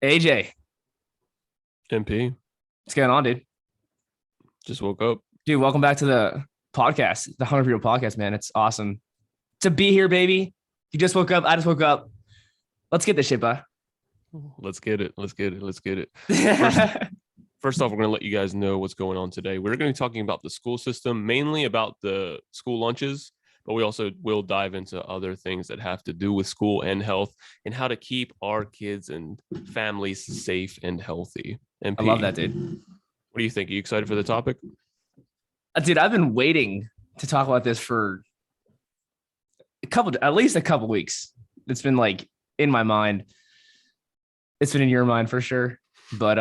AJ, MP, what's going on, dude? just woke up. Dude, welcome back to the podcast, the 100 People podcast, man. It's awesome to be here, baby. You just woke up. I just woke up. Let's get this shit, bud. Let's get it. First off, we're going to let you guys know what's going on today. We're going to be talking about the school system, mainly about the school lunches, but we also will dive into other things that have to do with school and health and how to keep our kids and families safe and healthy. MP, I love that, dude. What do you think? Are you excited for the topic? Dude, I've been waiting to talk about this for at least a couple weeks. It's been like in my mind. It's been in your mind for sure. But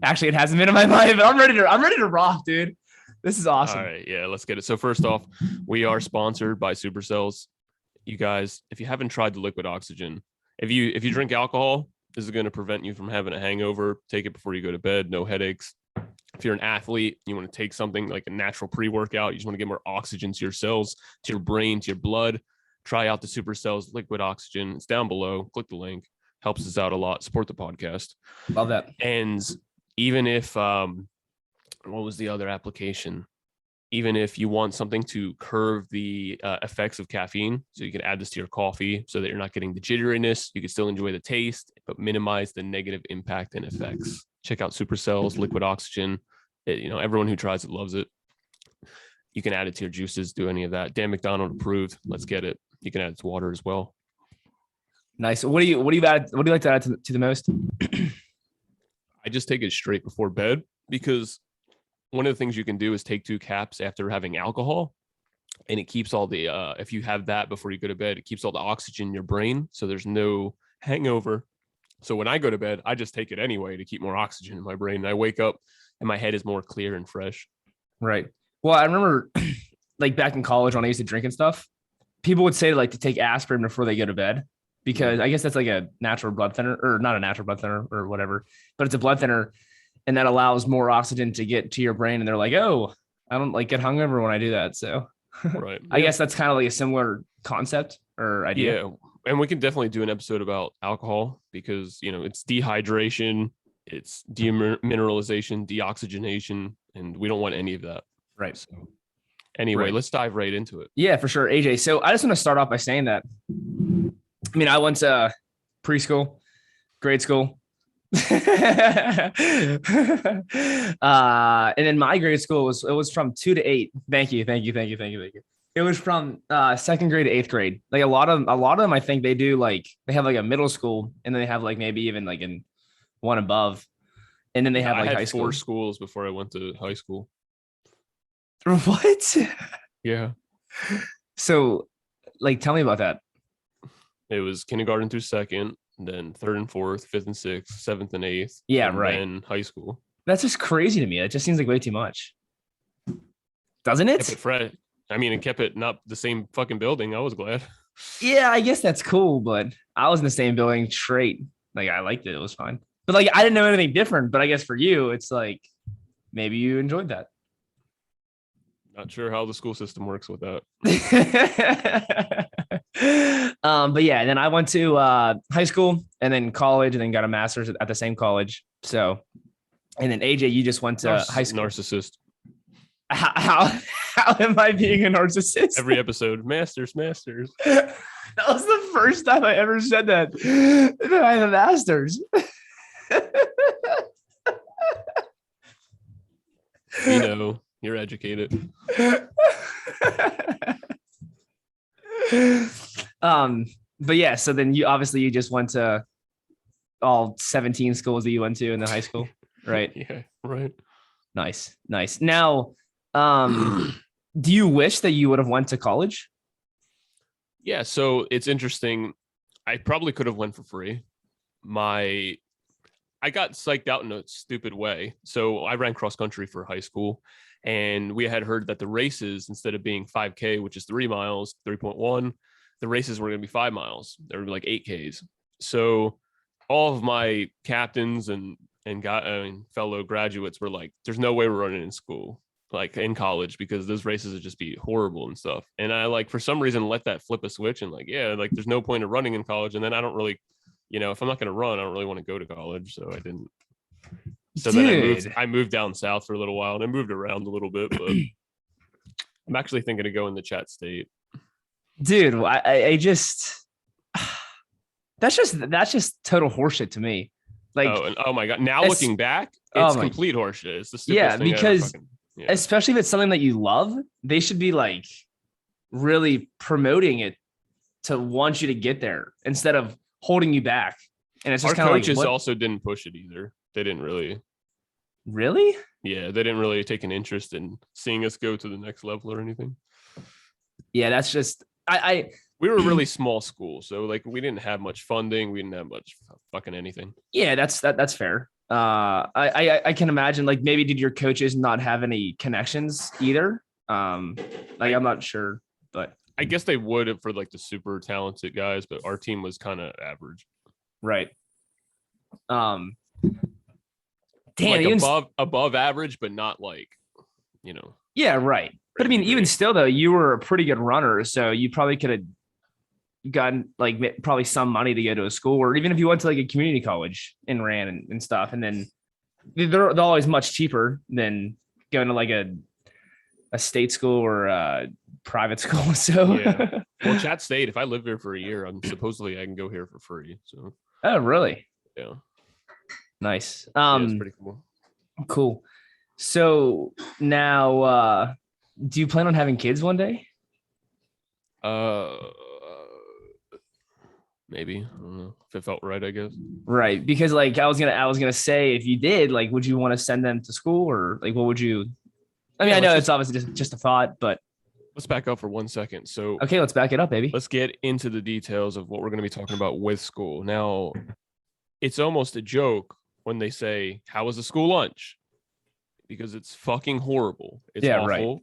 actually it hasn't been in my mind, but I'm ready to rock, dude. This is awesome. All right, yeah, let's get it. So first off, we are sponsored by Supercells. You guys, if you haven't tried the liquid oxygen, if you drink alcohol, this is going to prevent you from having a hangover. Take it before you go to bed, no headaches. If you're an athlete, you want to take something like a natural pre-workout, you just want to get more oxygen to your cells, to your brain, to your blood, try out the Supercells liquid oxygen. It's down below. Click the link. Helps us out a lot. Support the podcast. Love that. And even if what was the other application? Even if you want something to curb the effects of caffeine, so you can add this to your coffee so that you're not getting the jitteriness, you can still enjoy the taste, but minimize the negative impact and effects. Check out Supercells liquid oxygen. Everyone who tries it loves it. You can add it to your juices, do any of that. Dan McDonald approved. Let's get it. You can add it to water as well. Nice. What do you like to add to the most? I just take it straight before bed because one of the things you can do is take 2 caps after having alcohol, and it keeps all the if you have that before you go to bed, it keeps all the oxygen in your brain, so there's no hangover. So when I go to bed, I just take it anyway to keep more oxygen in my brain, and I wake up and my head is more clear and fresh. Right. Well, I remember like back in college when I used to drink and stuff, people would say like to take aspirin before they go to bed because I guess that's like a natural blood thinner, or not a natural blood thinner or whatever, but it's a blood thinner. And that allows more oxygen to get to your brain. And they're like, oh, I don't like get hungover when I do that. So right. I guess that's kind of like a similar concept or idea. Yeah. And we can definitely do an episode about alcohol because, it's dehydration, it's demineralization, deoxygenation, and we don't want any of that. Right. So anyway, Right. Let's dive right into it. Yeah, for sure. AJ. So I just want to start off by saying that, I went to preschool, grade school, and then my grade school was from 2 to 8. Thank you. It was from 2nd grade to 8th grade. Like a lot of them, I think they do like they have like a middle school, and then they have like maybe even like in one above, and then they have like I had high school. 4 schools before I went to high school. What? Yeah. So, like, tell me about that. It was kindergarten through 2nd, then 3rd and 4th, 5th and 6th, 7th and 8th. Yeah, and right. then high school. That's just crazy to me. It just seems like way too much. Doesn't it? Kept it fresh. It kept it not the same fucking building. I was glad. Yeah, I guess that's cool, but I was in the same building straight. Like, I liked it. It was fine. But, like, I didn't know anything different. But I guess for you, it's like, maybe you enjoyed that. Not sure how the school system works with that. But yeah, and then I went to high school and then college and then got a master's at the same college. So, and then AJ, you just went to high school. Narcissist. How am I being a narcissist? Every episode, masters. That was the first time I ever said that. I have a master's. You're educated. But yeah, so then you just went to all 17 schools that you went to in the high school, right? Yeah, right. Nice. Now, do you wish that you would have went to college? Yeah, so it's interesting. I probably could have went for free. I got psyched out in a stupid way. So I ran cross country for high school, and we had heard that the races, instead of being 5K, which is 3 miles, 3.1, the races were going to be 5 miles. There would be like 8Ks. So all of my captains and fellow graduates were like, there's no way we're running in school, like in college, because those races would just be horrible and stuff. And I for some reason let that flip a switch and there's no point of running in college. And then I don't really if I'm not going to run, I don't really want to go to college. So I didn't. So Dude. then I moved down south for a little while and I moved around a little bit, but I'm actually thinking of going to Chat State. Dude, I just that's just total horseshit to me. Like, oh my god! Now looking back, it's complete horseshit. It's the stupidest thing because ever. especially if it's something that you love, they should be like really promoting it to want you to get there instead of holding you back. And it's just our kind of coaches like, also didn't push it either. They didn't really. Really? Yeah, they didn't really take an interest in seeing us go to the next level or anything. Yeah, that's just we were a really small school, so like we didn't have much funding, we didn't have much fucking anything. Yeah, that's fair. I can imagine, like, maybe did your coaches not have any connections either? I'm not sure, but I guess they would for like the super talented guys, but our team was kind of average. Right. Damn, like above average, but not like, Yeah, right. But I mean, even still though, you were a pretty good runner, so you probably could have gotten like probably some money to go to a school, or even if you went to like a community college and ran and stuff, and then they're always much cheaper than going to like a state school or a private school. So yeah. Well, Chat State, if I live here for a year, supposedly I can go here for free. So oh really? Yeah. Nice. It's pretty cool. Cool. So now do you plan on having kids one day? Maybe. I don't know if it felt right, I guess. Right. Because like I was gonna say, if you did, like, would you want to send them to school, or like what would you? I mean, I know it's obviously just a thought, but let's back up for 1 second. So okay, let's back it up, baby. Let's get into the details of what we're going to be talking about with school. Now, it's almost a joke when they say, "How was the school lunch?" Because it's fucking horrible. It's awful. Right.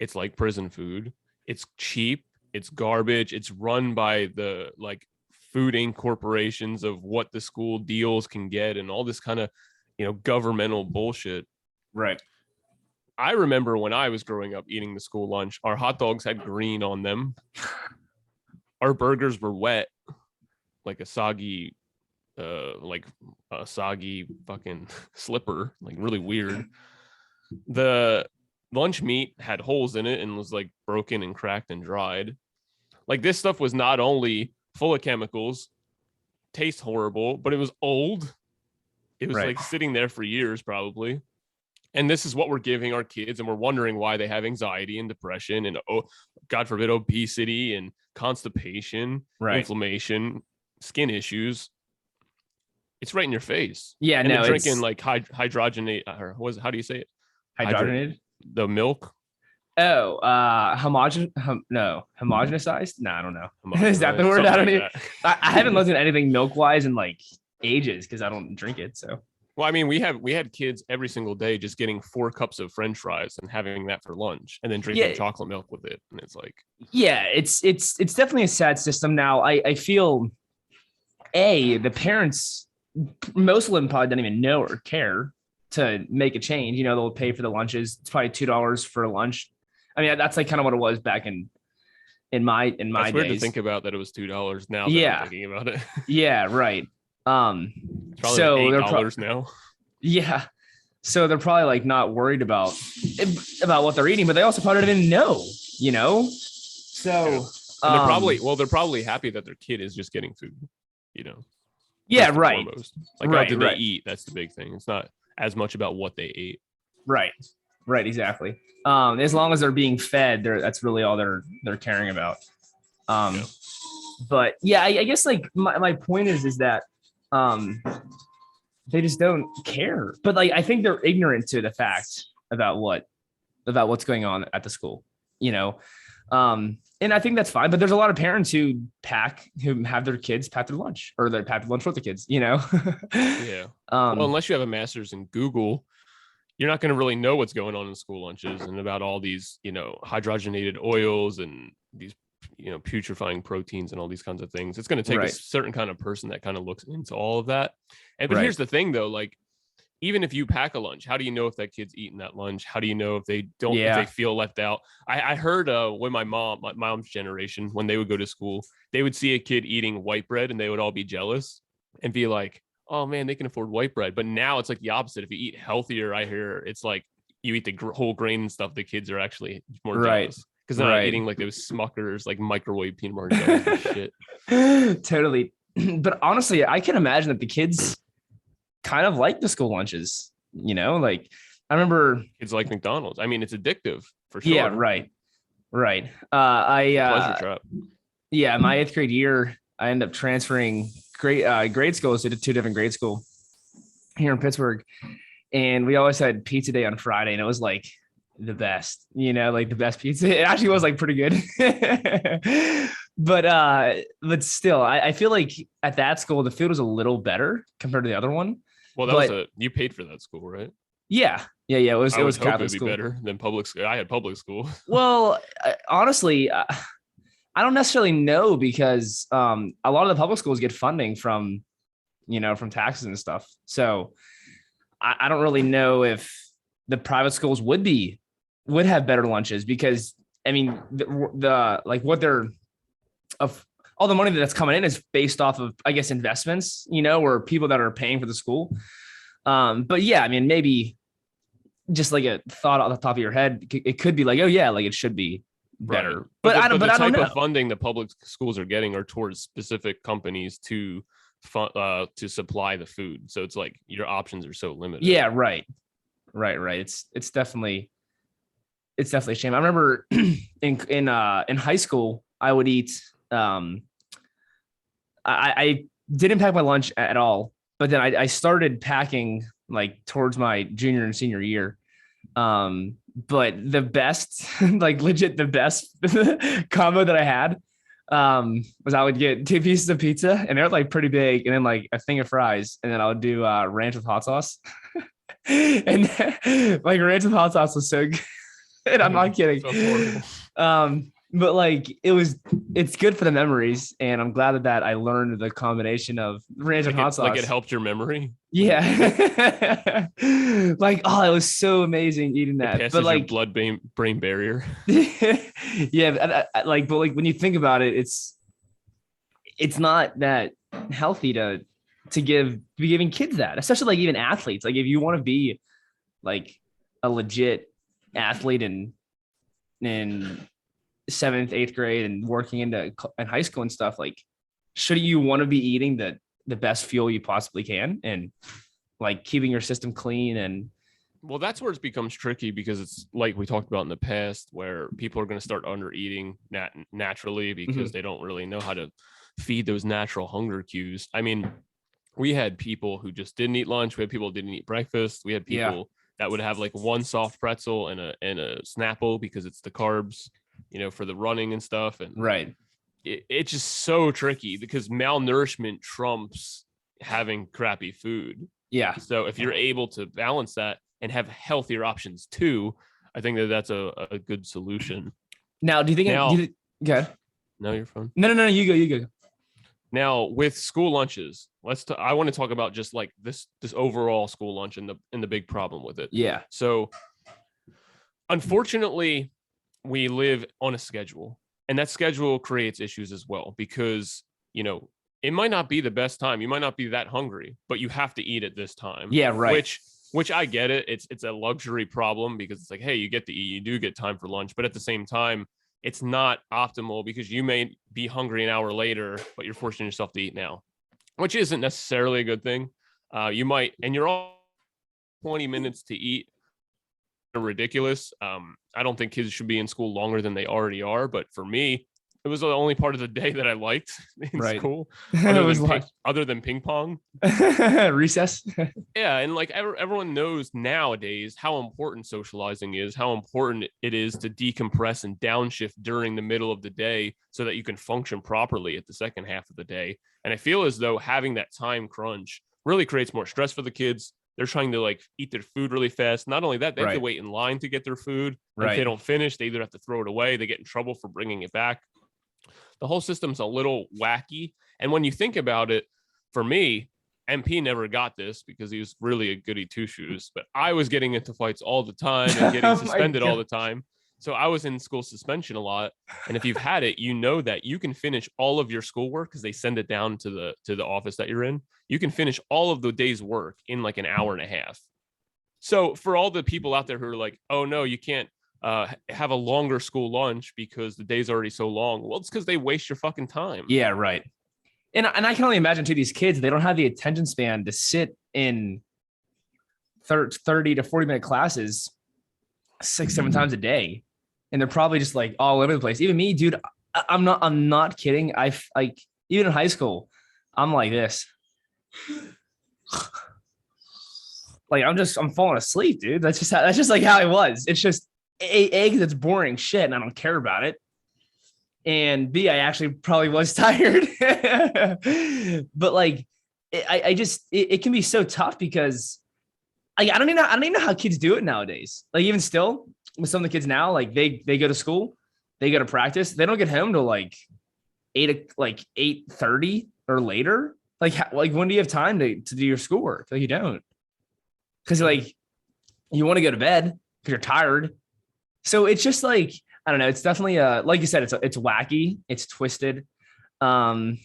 It's like prison food. It's cheap. It's garbage. It's run by the like food inc corporations of what the school deals can get and all this kind of, governmental bullshit. Right. I remember when I was growing up eating the school lunch, our hot dogs had green on them. Our burgers were wet, like a soggy fucking slipper, like really weird. The lunch meat had holes in it and was like broken and cracked and dried. Like this stuff was not only full of chemicals, tastes horrible, but it was old. It was like sitting there for years probably. And this is what we're giving our kids, and we're wondering why they have anxiety and depression and, God forbid, obesity and constipation, inflammation, skin issues. It's right in your face. Yeah, and they're drinking like hydrogenate, or how do you say it? Hydrogenated? The milk? Oh, homogenized? No, I don't know. Is that the word? I don't even. I haven't looked at anything milk wise in like ages because I don't drink it. So. Well, I mean, we had kids every single day just getting 4 cups of French fries and having that for lunch, and then drinking chocolate milk with it, and it's like, yeah, it's definitely a sad system. Now, I feel the parents, most of them probably don't even know or care to make a change. They'll pay for the lunches. It's probably $2 for a lunch. I mean, that's like kind of what it was back in my days. It's weird to think about that it was $2 now. That I'm thinking about it. Yeah, right. It's probably so like $8 now. Yeah. So they're probably like not worried about what they're eating, but they also probably don't even know, So they're probably happy that their kid is just getting food, Yeah, right. Foremost. Like how did they eat? That's the big thing. It's not as much about what they ate. Right. Right, exactly. As long as they're being fed, that's really all they're caring about. But yeah, I guess like my point is that they just don't care. But like I think they're ignorant to the fact about what's going on at the school, and I think that's fine. But there's a lot of parents who have their kids pack their lunch, or they pack their lunch with the kids, Yeah. Well, unless you have a master's in Google, you're not going to really know what's going on in school lunches and about all these, hydrogenated oils and these, putrefying proteins and all these kinds of things. It's going to take a certain kind of person that kind of looks into all of that. But here's the thing though, like, even if you pack a lunch, how do you know if that kid's eating that lunch? How do you know if they don't, if they feel left out? I heard when my mom's generation, when they would go to school, they would see a kid eating white bread and they would all be jealous. and be like, oh man, they can afford white bread. But now it's like the opposite. If you eat healthier, I hear it's like you eat the whole grain and stuff. The kids are actually more Right. jealous because they're not Right. eating like those Smuckers, like microwave peanut butter and jelly and shit. Totally. But honestly, I can imagine that the kids kind of like the school lunches, like I remember. Kids like McDonald's. I mean, it's addictive for sure. Yeah, right. Right. I Pleasure trap. Yeah, my 8th grade year, I ended up transferring grade schools to 2 different grade school here in Pittsburgh. And we always had pizza day on Friday, and it was like the best, like the best pizza. It actually was like pretty good. But still, I feel like at that school the food was a little better compared to the other one. Well, that you paid for that school, right? Yeah. It was Catholic school. Be better than public school. I had public school. Well, honestly, I don't necessarily know, because a lot of the public schools get funding from taxes and stuff. So I don't really know if the private schools would have better lunches, because I mean the like what they're of all the money that's coming in is based off of, I guess, investments, or people that are paying for the school. But yeah, I mean, maybe just like a thought off the top of your head, it could be like, oh yeah, like it should be better. Right. But I don't know. Of funding the public schools are getting are towards specific companies to supply the food. So it's like your options are so limited. Yeah, right. It's definitely a shame. I remember in high school, I would eat. I didn't pack my lunch at all, but then I started packing like towards my junior and senior year. But the best, like legit the best combo that I had was I would get 2 pieces of pizza, and they're like pretty big, and then like a thing of fries, and then I would do ranch with hot sauce. And like ranch with hot sauce was so good. And I'm not kidding. But like it's good for the memories, and I'm glad that I learned the combination of ranch and hot sauce. Like it helped your memory. Yeah. Like, oh, it was so amazing eating that. But like blood brain barrier. Yeah, but like when you think about it, it's not that healthy to be giving kids that, especially like even athletes. Like if you want to be like a legit athlete in 7th, 8th grade and working in high school and stuff, like shouldn't you want to be eating the best fuel you possibly can, and like keeping your system clean? And well, that's where it becomes tricky, because it's like we talked about in the past, where people are going to start under eating naturally because they don't really know how to feed those natural hunger cues. I mean, we had people who just didn't eat lunch. We had people who didn't eat breakfast. We had people that would have like one soft pretzel and a Snapple because it's the carbs, for the running and stuff. And right. It's just so tricky because malnourishment trumps having crappy food. Yeah. So if you're able to balance that and have healthier options too, I think that's a good solution. Now, do you think? Good. No, you're fine. No. You go. Now with school lunches, I want to talk about just like this overall school lunch and the big problem with it. Yeah. So unfortunately, we live on a schedule, and that schedule creates issues as well, because, it might not be the best time. You might not be that hungry, but you have to eat at this time. Yeah. Right. Which I get it. It's a luxury problem, because it's like, hey, you get to eat, you do get time for lunch, but at the same time, it's not optimal, because you may be hungry an hour later, but you're forcing yourself to eat now, which isn't necessarily a good thing. You might, and you're all 20 minutes to eat. Ridiculous. I don't think kids should be in school longer than they already are, but for me, it was the only part of the day that I liked in school, other than ping pong. Recess. Yeah, and like everyone knows nowadays how important socializing is, how important it is to decompress and downshift during the middle of the day so that you can function properly at the second half of the day. And I feel as though having that time crunch really creates more stress for the kids. They're trying to like eat their food really fast. Not only that, they have to wait in line to get their food. If they don't finish, they either have to throw it away, they get in trouble for bringing it back. The whole system's a little wacky. And when you think about it, for me, MP never got this because he was really a goody two shoes, but I was getting into fights all the time and getting suspended all the time. So I was in school suspension a lot, and if you've had it, you know that you can finish all of your schoolwork because they send it down to the office that you're in. You can finish all of the day's work in like an hour and a half. So for all the people out there who are like, oh no, you can't have a longer school lunch because the day's already so long. Well, it's because they waste your fucking time. Yeah, right. And I can only imagine too, these kids, they don't have the attention span to sit in 30 to 40-minute classes 6-7 times a day. And they're probably just like all over the place. Even me, dude, I'm not kidding. I like, even in high school, I'm like this. Like I'm falling asleep, dude. That's just like how I was. It's just A, that's boring shit, and I don't care about it. And B, I actually probably was tired. But like, it can be so tough because I don't even know how kids do it nowadays. Like even still with some of the kids now, like they go to school, they go to practice, they don't get home till like 8:30 or later. Like when do you have time to do your schoolwork? Like you don't, because like you want to go to bed because you're tired. So it's just like, I don't know. It's definitely like you said, it's wacky, it's twisted, and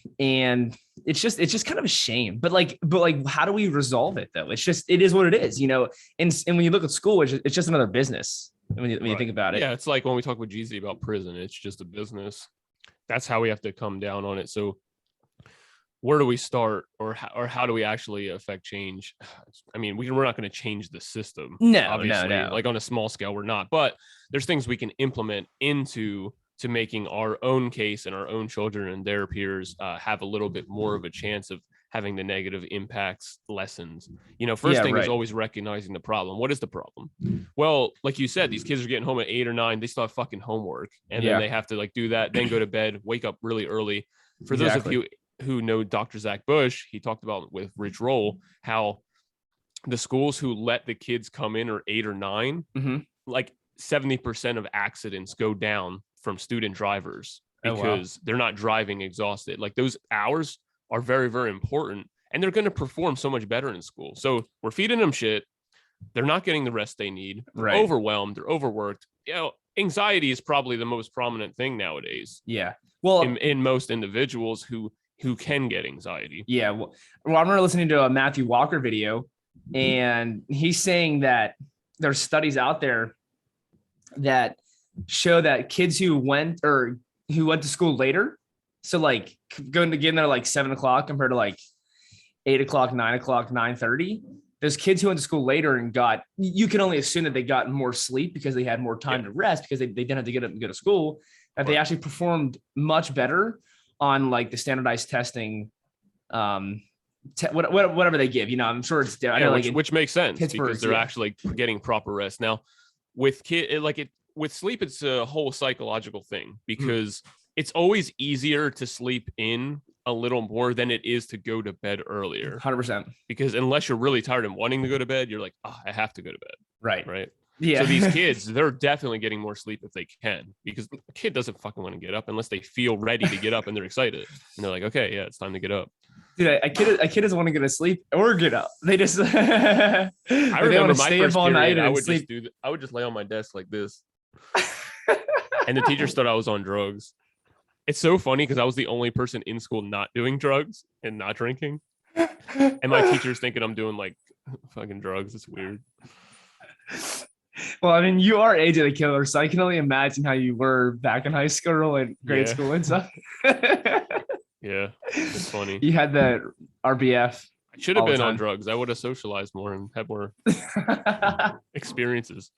it's just kind of a shame. But like, how do we resolve it though? It is what it is, you know. And when you look at school, it's just another business. When you think about it, yeah, it's like when we talk with Jeezy about prison, it's just a business. That's how we have to come down on it. So where do we start, or how do we actually affect change? I mean, we're not going to change the system. No, obviously. no. Like on a small scale, we're not. But there's things we can implement to making our own case and our own children and their peers have a little bit more of a chance of having the negative impacts lessened. You know, first thing is always recognizing the problem. What is the problem? Well, like you said, these kids are getting home at 8 or 9. They still have fucking homework, and then they have to like do that, then go to bed, wake up really early. For those of you who know Dr. Zach Bush, he talked about with Rich Roll how the schools who let the kids come in are 8 or 9, like 70% of accidents go down from student drivers because they're not driving exhausted. Like those hours are very, very important, and they're going to perform so much better in school. So we're feeding them shit. They're not getting the rest they need. They're overwhelmed. They're overworked. You know, anxiety is probably the most prominent thing nowadays. Yeah. Well, in most individuals who can get anxiety. Yeah. Well, I remember listening to a Matthew Walker video, and he's saying that there's studies out there that show that kids who went to school later, so like going to get in there like 7 o'clock compared to like 8 o'clock, 9 o'clock, 9:30. There's kids who went to school later and you can only assume that they got more sleep because they had more time to rest because they didn't have to get up and go to school, that they actually performed much better on like the standardized testing, whatever they give, you know. I'm sure it's I know, which makes sense because they're actually getting proper rest. Now with with sleep, it's a whole psychological thing because it's always easier to sleep in a little more than it is to go to bed earlier. 100%. Because unless you're really tired and wanting to go to bed, you're like, I have to go to bed. Right. Yeah. So these kids, they're definitely getting more sleep if they can, because a kid doesn't fucking want to get up unless they feel ready to get up and they're excited. And they're like, okay, yeah, it's time to get up. Dude, a kid doesn't want to go to sleep or get up. They just I remember my stay first up all period, night I and would sleep. I would just lay on my desk like this. And the teachers thought I was on drugs. It's so funny because I was the only person in school not doing drugs and not drinking. And my teacher's thinking I'm doing like fucking drugs. It's weird. Well, I mean, you are AJ the Killer, so I can only imagine how you were back in high school and grade school and stuff. Yeah, it's funny. You had that RBF. I should have been on drugs. I would have socialized more and had more experiences.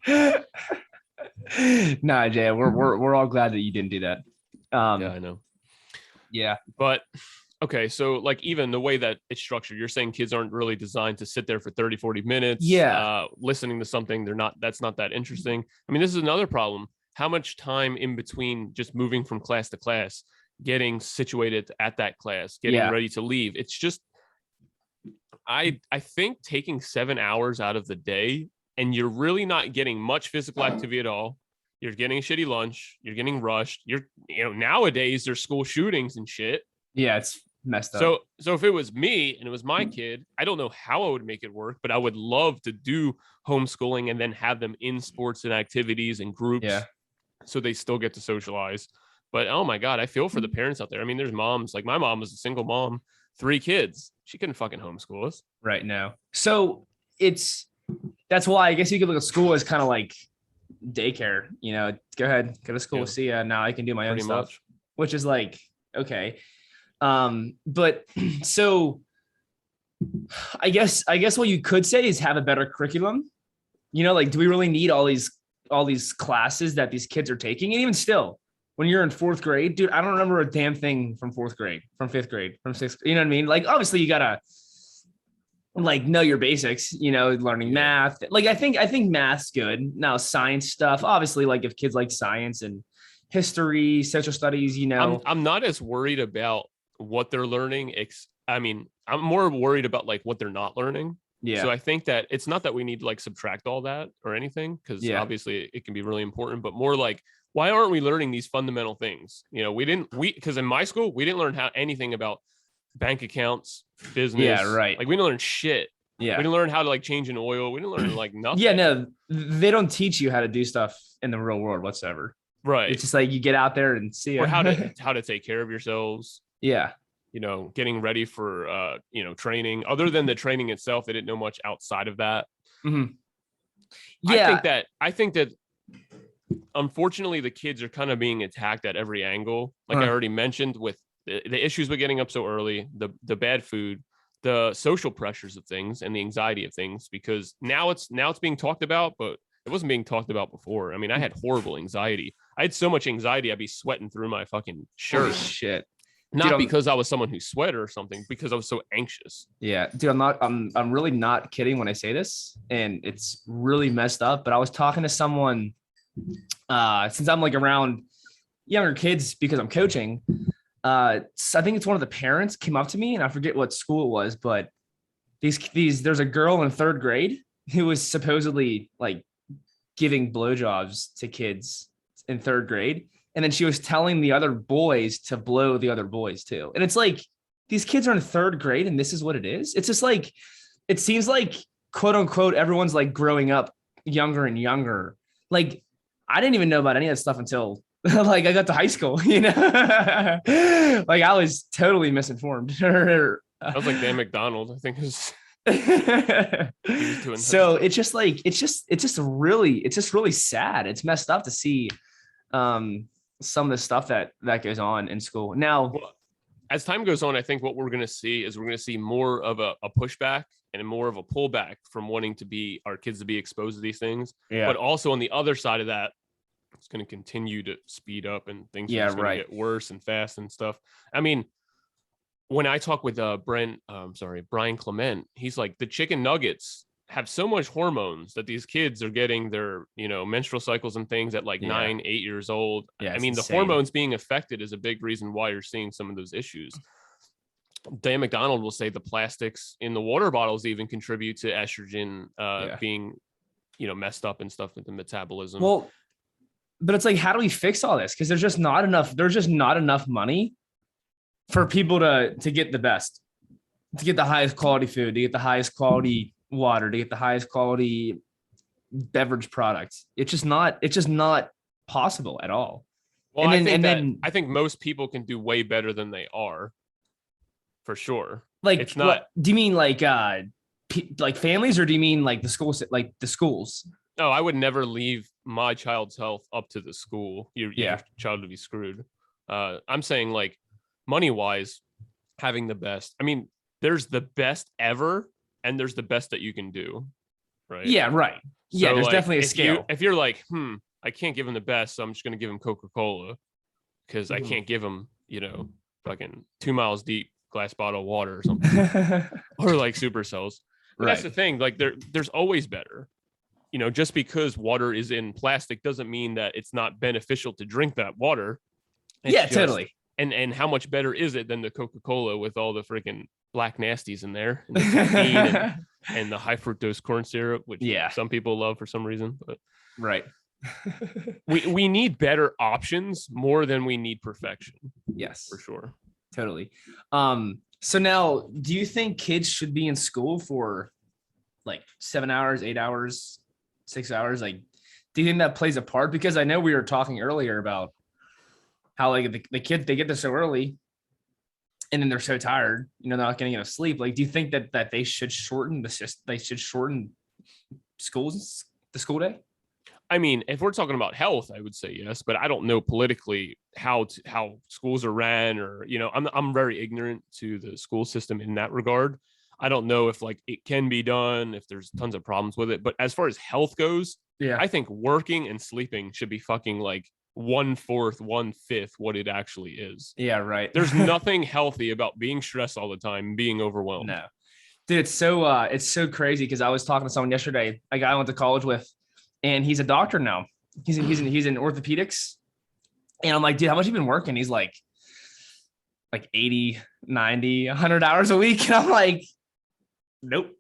Nah, Jay, we're all glad that you didn't do that. Yeah, I know. Yeah, but okay, so like even the way that it's structured, you're saying kids aren't really designed to sit there for 30-40 minutes listening to something that's not that interesting. I mean, this is another problem. How much time in between just moving from class to class, getting situated at that class, getting ready to leave? It's just I think taking 7 hours out of the day, and you're really not getting much physical activity at all. You're getting a shitty lunch. You're getting rushed. Nowadays there's school shootings and shit. Yeah, it's messed up. So if it was me and it was my kid, I don't know how I would make it work, but I would love to do homeschooling and then have them in sports and activities and groups. Yeah. so they still get to socialize. But oh my God, I feel for the parents out there. I mean, there's moms, like my mom was a single mom, 3 kids. She couldn't fucking homeschool us. Right now. So that's why I guess you could look at school as kind of like daycare, go ahead, go to school. Yeah. See ya. Now I can do my own Pretty stuff, much. which is like, okay. But so I guess what you could say is have a better curriculum. Like, do we really need all these classes that these kids are taking? And even still, when you're in 4th grade, dude, I don't remember a damn thing from 4th grade, from 5th grade, from 6th. You know what I mean? Like, obviously you gotta like know your basics, learning math. Like, I think math's good. Now science stuff, obviously, like if kids like science and history, social studies, I'm not as worried about what they're learning. I'm more worried about like what they're not learning. Yeah. So I think that it's not that we need to like subtract all that or anything, because obviously it can be really important, but more like, why aren't we learning these fundamental things? Because in my school, we didn't learn anything about bank accounts, business. Yeah, right. Like we didn't learn shit. Yeah. We didn't learn how to like change an oil. We didn't learn like nothing. Yeah, no, they don't teach you how to do stuff in the real world whatsoever. Right. It's just like you get out there and see or how to take care of yourselves. Yeah. Getting ready for training. Other than the training itself, they didn't know much outside of that. Mm-hmm. Yeah. I think that unfortunately the kids are kind of being attacked at every angle. Like I already mentioned, with the issues with getting up so early, the bad food, the social pressures of things, and the anxiety of things, because now it's being talked about, but it wasn't being talked about before. I mean, I had horrible anxiety. I had so much anxiety, I'd be sweating through my fucking shirt. Holy shit. Not because I was someone who sweat or something, because I was so anxious. Yeah, dude, I'm really not kidding when I say this, and it's really messed up. But I was talking to someone, since I'm like around younger kids because I'm coaching. I think it's one of the parents came up to me, and I forget what school it was, but there's a girl in 3rd grade who was supposedly like giving blowjobs to kids in 3rd grade. And then she was telling the other boys to blow the other boys too. And it's like, these kids are in 3rd grade and this is what it is. It's just like, it seems like, quote unquote, everyone's like growing up younger and younger. Like, I didn't even know about any of that stuff until like I got to high school, like I was totally misinformed. I was like Dan McDonald, I think is. So it's just like, it's just really sad. It's messed up to see some of the stuff that goes on in school. Now, as time goes on, I think what we're going to see more of a pushback and more of a pullback from wanting our kids to be exposed to these things. Yeah. But also on the other side of that, it's going to continue to speed up and things are going to get worse and fast and stuff. I mean, when I talk with Brian Clement, he's like, the chicken nuggets have so much hormones that these kids are getting their, menstrual cycles and things at like 9, 8 years old. Yeah, I mean, the hormones being affected is a big reason why you're seeing some of those issues. Dan McDonald will say the plastics in the water bottles even contribute to estrogen being, messed up and stuff with the metabolism. Well, but it's like, how do we fix all this? Because there's just not enough money for people to get the best, to get the highest quality food, to get the highest quality water, to get the highest quality beverage products. It's just not possible at all. Well, I think most people can do way better than they are, for sure. Like, it's not. Do you mean like families, or do you mean like the schools? Like the schools? No, I would never leave my child's health up to the school. Your child would be screwed. I'm saying like money wise, having the best. I mean, there's the best ever, and there's the best that you can do, right? Yeah, right. Yeah, there's definitely a scale. If you're like, I can't give him the best, so I'm just going to give him Coca-Cola because I can't give him, fucking 2 miles deep glass bottle of water or something, or like supercells. Right. That's the thing. Like there's always better. Just because water is in plastic doesn't mean that it's not beneficial to drink that water. Totally. And how much better is it than the Coca-Cola with all the freaking black nasties in there, and the caffeine and the high fructose corn syrup, which some people love for some reason. But right. we need better options more than we need perfection. Yes, for sure. Totally. So now, do you think kids should be in school for like 7 hours, 8 hours, 6 hours? Like, Do you think that plays a part? Because I know we were talking earlier about how like the kids, they get there so early and then they're so tired, they're not getting enough sleep. Like, do you think that they should shorten they should shorten the school day? I mean, if we're talking about health, I would say yes, but I don't know politically how schools are ran, or I'm very ignorant to the school system in that regard. I don't know if like it can be done, if there's tons of problems with it. But as far as health goes, Yeah. I think working and sleeping should be fucking like 1/4, 1/5 what it actually is. Yeah, right. There's nothing healthy about being stressed all the time and being overwhelmed. No. Dude, it's so crazy because I was talking to someone yesterday, a guy I went to college with, and he's a doctor now. He's in orthopedics. And I'm like, dude, how much have you been working? He's like 80, 90, 100 hours a week. And I'm like, nope.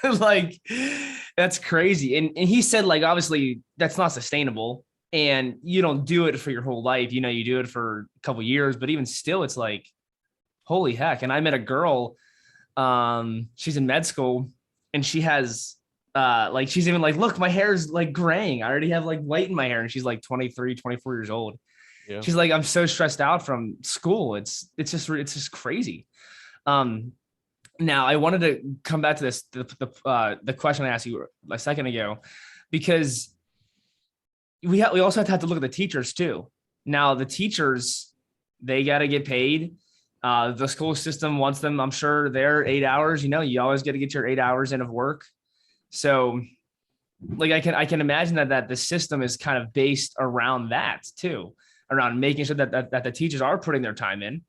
Like, that's crazy. And he said, like, obviously that's not sustainable. And you don't do it for your whole life. You do it for a couple of years, but even still, it's like, holy heck. And I met a girl, she's in med school, and she has, like, she's even like, look, my hair's like graying. I already have like white in my hair. And she's like 23, 24 years old. Yeah. She's like, I'm so stressed out from school. It's just crazy. Now I wanted to come back to this, the question I asked you a second ago, because we also have to look at the teachers too. Now the teachers, they got to get paid. The school system wants them, I'm sure, their 8 hours. You always got to get your 8 hours in of work. So like I can imagine that the system is kind of based around that too, around making sure that the teachers are putting their time in.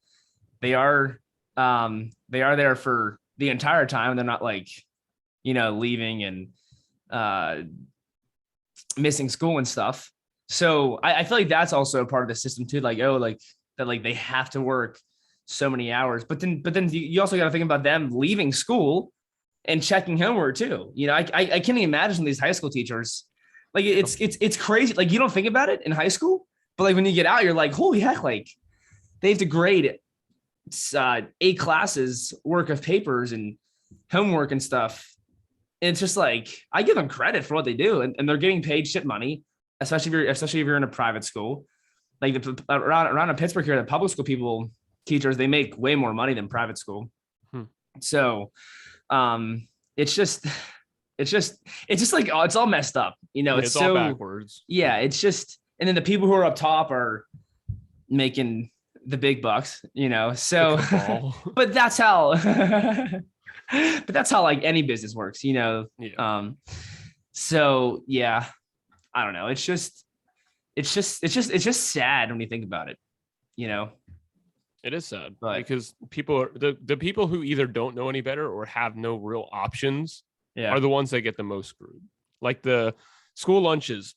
They are there for the entire time. They're not like, leaving and missing school and stuff. So I feel like that's also a part of the system too. Like, oh, like that, like they have to work so many hours, but then you also got to think about them leaving school and checking homework too. I can't imagine these high school teachers. Like it's crazy. Like you don't think about it in high school, but like when you get out, you're like, holy heck, like they have to grade 8 classes work of papers and homework and stuff. And it's just like, I give them credit for what they do, and they're getting paid shit money, especially if you're in a private school. Like around in Pittsburgh here, the public school teachers, they make way more money than private school. So it's just like, oh, it's all messed up. It's all backwards. Yeah, it's just, and then the people who are up top are making the big bucks, so but that's how like any business works, Yeah. So yeah, I don't know. It's just sad when you think about it, It is sad, because people are the people who either don't know any better or have no real options are the ones that get the most screwed. Like the school lunches,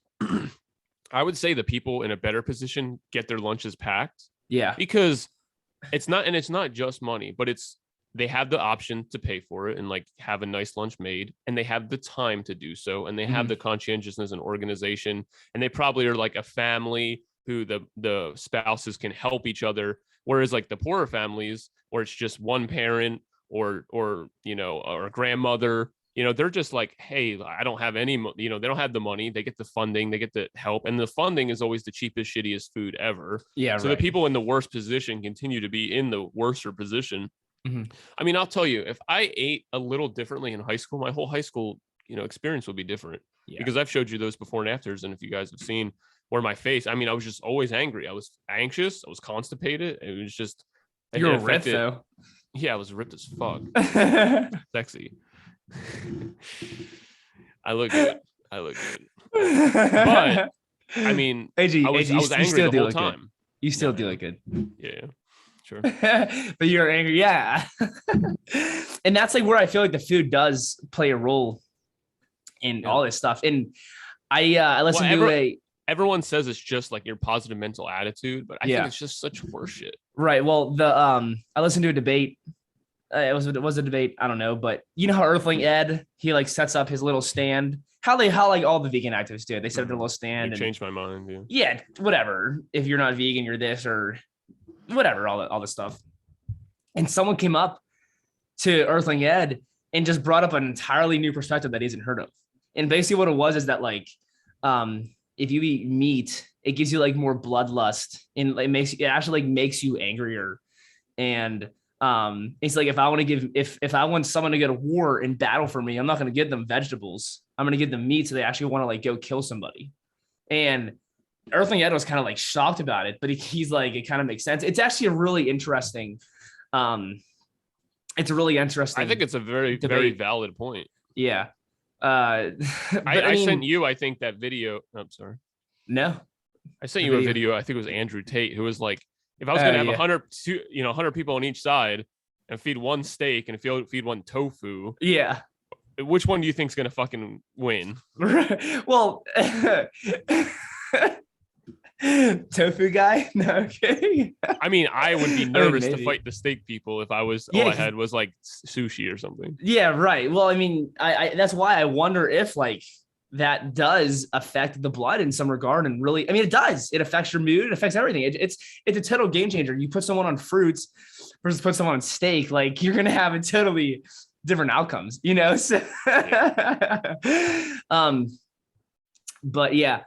I would say the people in a better position get their lunches packed. Yeah, because it's not just money, but they have the option to pay for it and like have a nice lunch made, and they have the time to do so, and they have the conscientiousness and organization, and they probably are like a family who the spouses can help each other. Whereas like the poorer families, where it's just one parent or a grandmother, they're just like, hey, I don't have any, they don't have the money. They get the funding, they get the help, and the funding is always the cheapest, shittiest food ever. Yeah. So the people in the worst position continue to be in the worser position. I mean, I'll tell you, if I ate a little differently in high school, my whole high school, experience would be different, because I've showed you those before and afters. And if you guys have seen where my face, I mean, I was just always angry. I was anxious. I was constipated. It was just, you were ripped though. Yeah, I was ripped as fuck. Sexy. I look good. But I mean, I was angry the whole time. You still do look good. Yeah, sure. But you're angry. Yeah. And that's like where I feel like the food does play a role in all this stuff. And I listened to everyone says it's just like your positive mental attitude, but I think it's just such horseshit. Right. Well, I listened to a debate. It was a debate. I don't know, but you know how Earthling Ed, he like sets up his little stand. How like all the vegan activists do. They set up their little stand. You changed my mind. Yeah. Whatever. If you're not vegan, you're this or whatever. All this stuff. And someone came up to Earthling Ed and just brought up an entirely new perspective that he hasn't heard of. And basically, what it was is that like, if you eat meat, it gives you like more bloodlust and it actually like makes you angrier. And it's like if I want to give if I want someone to go to war and battle for me, I'm not going to give them vegetables. I'm going to give them meat so they actually want to like go kill somebody. And Earthling Ed was kind of like shocked about it, but he's like, it kind of makes sense. It's actually a really interesting. It's a really interesting. I think it's a very debate. very valid point. Yeah. I mean, sent you, I think, that video. I'm sorry. No. I sent you a video. I think it was Andrew Tate, who was like, if I was going to have 100 people on each side and feed one steak and feed one tofu. Yeah. Which one do you think is going to fucking win? Well, tofu guy? No, okay. I mean, I would be nervous to fight the steak people if I was all I had was like sushi or something. Yeah, right. Well, I mean, I that's why I wonder if like that does affect the blood in some regard. And really, I mean, it does. It affects your mood. It affects everything. It's a total game changer. You put someone on fruits versus put someone on steak, like you're gonna have a totally different outcomes, you know. So, but yeah,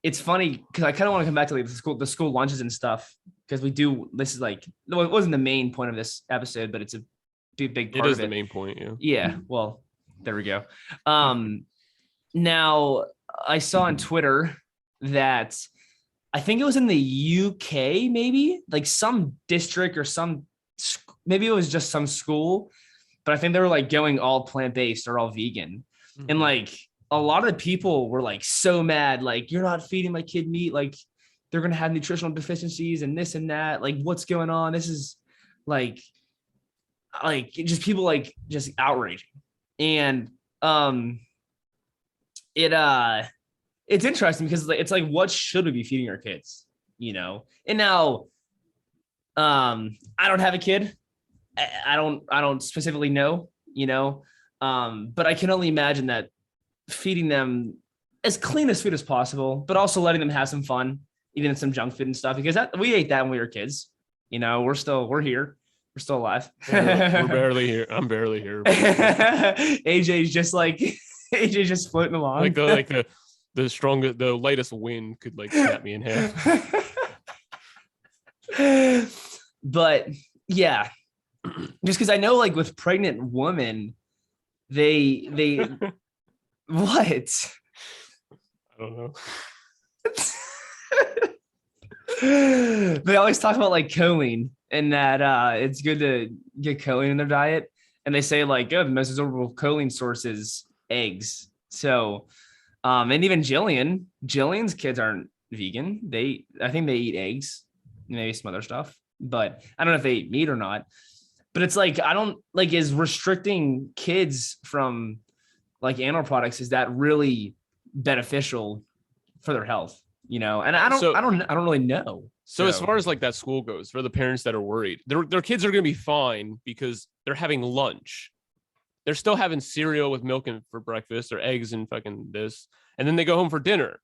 it's funny because I kind of want to come back to like the school lunches and stuff because we do. This is like it wasn't the main point of this episode, but it's a big part. It is of it. The main point. Yeah. Yeah. Well, there we go. Now I saw on Twitter that I think it was in the UK, maybe like some district or maybe it was just some school, but I think they were like going all plant-based or all vegan. Mm-hmm. And like a lot of the people were like so mad, like, you're not feeding my kid meat. Like they're going to have nutritional deficiencies and this and that. Like what's going on? This is like just people like just outraging. And it's interesting because it's like, what should we be feeding our kids, you know? And now, I don't have a kid. I don't specifically know, you know, but I can only imagine that feeding them as clean as food as possible, but also letting them have some fun, eating some junk food and stuff, because we ate that when we were kids, you know. We're here. We're still alive. We're barely here. I'm barely here. AJ's just floating along. Like the strongest, the lightest wind could like snap me in half. But yeah, just because I know like with pregnant women, they what? I don't know. They always talk about like choline and that it's good to get choline in their diet. And they say like, oh, the most absorbable choline source is eggs. So, and even Jillian's kids aren't vegan. I think they eat eggs, maybe some other stuff, but I don't know if they eat meat or not. But it's like, I don't like, is restricting kids from like animal products, is that really beneficial for their health? You know, and I don't really know. So as far as like that school goes, for the parents that are worried, their kids are going to be fine because they're having lunch. They're still having cereal with milk and for breakfast, or eggs and fucking this, and then they go home for dinner.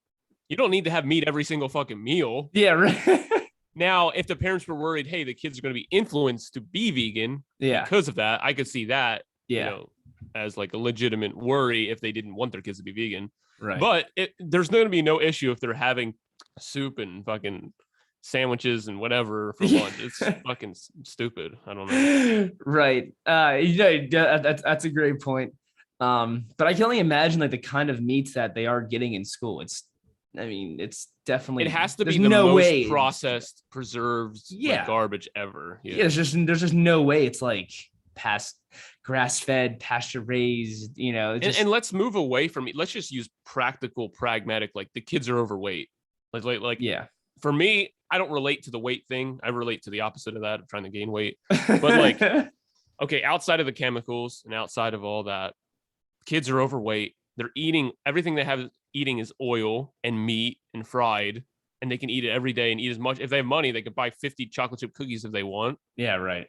You don't need to have meat every single fucking meal. Yeah, right. Now, if the parents were worried, hey, the kids are going to be influenced to be vegan, because of that, I could see that, you know, as like a legitimate worry if they didn't want their kids to be vegan. Right. But there's going to be no issue if they're having soup and fucking sandwiches and whatever for lunch. It's fucking stupid. I don't know. Right. That's a great point. But I can only imagine like the kind of meats that they are getting in school. It's definitely, it has to be the most processed, preserved, like, garbage ever. Yeah. There's just no way it's like past grass-fed, pasture-raised, you know. And let's move away from it. Let's just use practical, pragmatic. Like the kids are overweight. Like yeah. For me, I don't relate to the weight thing. I relate to the opposite of that. I'm trying to gain weight. But like, okay, outside of the chemicals and outside of all that, kids are overweight. They're eating everything they have eating is oil and meat and fried, and they can eat it every day and eat as much. If they have money, they could buy 50 chocolate chip cookies if they want. Yeah, right.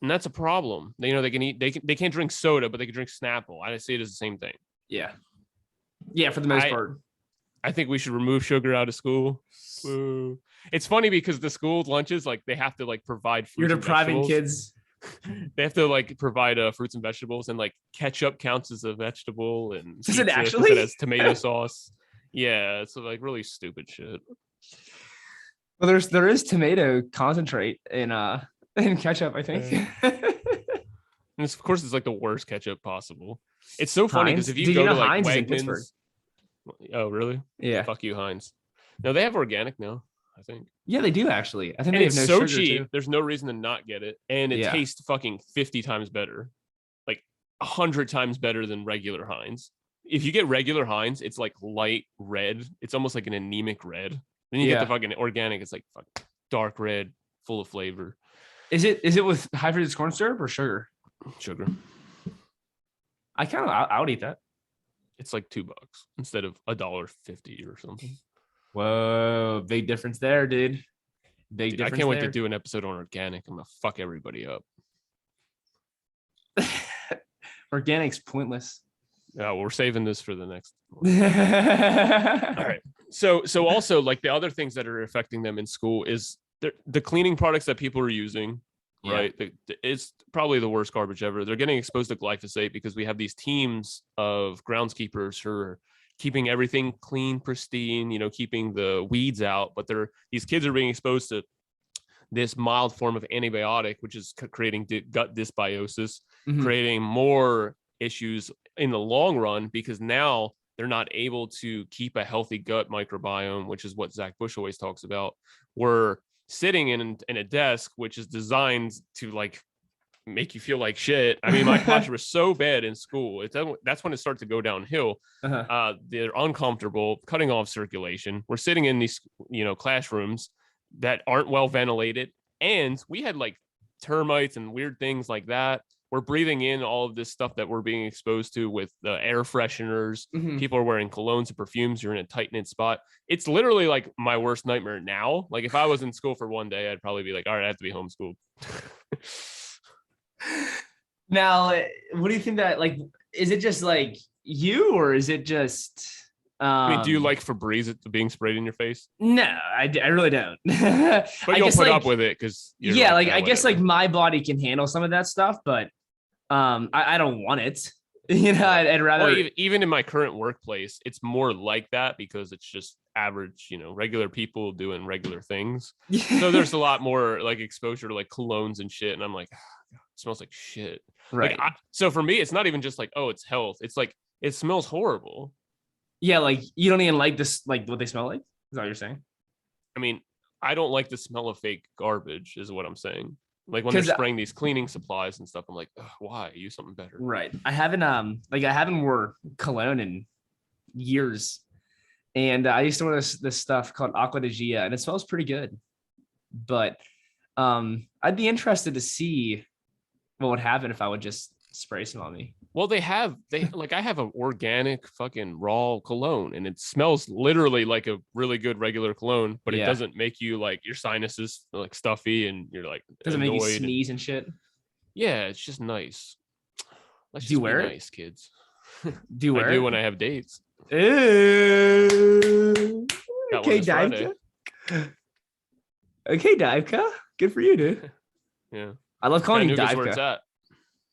And that's a problem. They can eat. They can't drink soda, but they can drink Snapple. I see it as the same thing. Yeah. Yeah, for the most part. I think we should remove sugar out of school. Woo. It's funny because the school lunches, like, they have to like provide fruits. You're depriving kids. They have to like provide fruits and vegetables, and like ketchup counts as a vegetable, and does it actually? it has tomato sauce. Yeah, it's like really stupid shit. Well, there is tomato concentrate in ketchup, I think. And of course, it's like the worst ketchup possible. It's so funny because Heinz. if you Did you go know to like Heinz is in Pittsburgh? Wegmans, oh really? Yeah. Fuck you, Heinz. No, they have organic now, I think. Yeah, they do actually. I think And they have it's no so sugar cheap. too. There's no reason to not get it, and it Yeah. tastes fucking 50 times better, like 100 times better than regular Heinz. If you get regular Heinz, it's like light red. It's almost like an anemic red. Then you get the Yeah. fucking organic. It's like dark red, full of flavor, Is it with high fructose corn syrup or sugar? sugar. I would eat that. It's like $2 instead of $1.50 or something. Whoa, big difference there, dude. Big Dude, I difference. can't wait there. to do an episode on organic. I'm gonna fuck everybody up. Organic's pointless. Yeah, we're saving this for the next. All All right. So also like the other things that are affecting them in school is the cleaning products that people are using. Yeah. Right. It's probably the worst garbage ever. They're getting exposed to glyphosate because we have these teams of groundskeepers who are keeping everything clean, pristine, keeping the weeds out. But these kids are being exposed to this mild form of antibiotic, which is creating gut dysbiosis, creating more issues in the long run because now they're not able to keep a healthy gut microbiome, which is what Zach Bush always talks about. We're sitting in a desk which is designed to like make you feel like shit. I mean, my posture was so bad in school. That's when it starts to go downhill. They're uncomfortable, cutting off circulation. We're sitting in these classrooms that aren't well ventilated, and we had like termites and weird things like that. We're breathing in all of this stuff that we're being exposed to with the air fresheners. People are wearing colognes and perfumes. You're in a tight knit spot. It's literally like my worst nightmare now. Like if I was in school for one day, I'd probably be like, all right, I have to be homeschooled. Now, what do you think that like? Is it just like you, or is it just? I mean, do you like Febreze being sprayed in your face? No, I really don't. But you'll put up with it because I guess like my body can handle some of that stuff, but I don't want it. I'd rather. Well, even in my current workplace, it's more like that because it's just average, regular people doing regular things. So there's a lot more like exposure to like colognes and shit, and I'm like, oh, it smells like shit. Right. Like, so for me, it's not even just like, oh, it's health. It's like it smells horrible. Yeah, like you don't even like this, like what they smell like. Is that what you're saying? I mean, I don't like the smell of fake garbage, is what I'm saying. Like when they're spraying these cleaning supplies and stuff, I'm like, why? Use something better. Right. I haven't wore cologne in years, and I used to wear this stuff called Aqua de Gia, and it smells pretty good. But I'd be interested to see what would happen if I would just spray some on me. Well, I have an organic fucking raw cologne, and it smells literally like a really good regular cologne, but it doesn't make you like your sinuses like stuffy and you're like doesn't make you sneeze and shit. Yeah, it's just nice. Do you wear it? Nice, kids. Do you wear it? I do when I have dates. Ew. Okay, Diveka. Okay, Diveka. Good for you, dude. Yeah. I love calling you Diveka. Where it's at.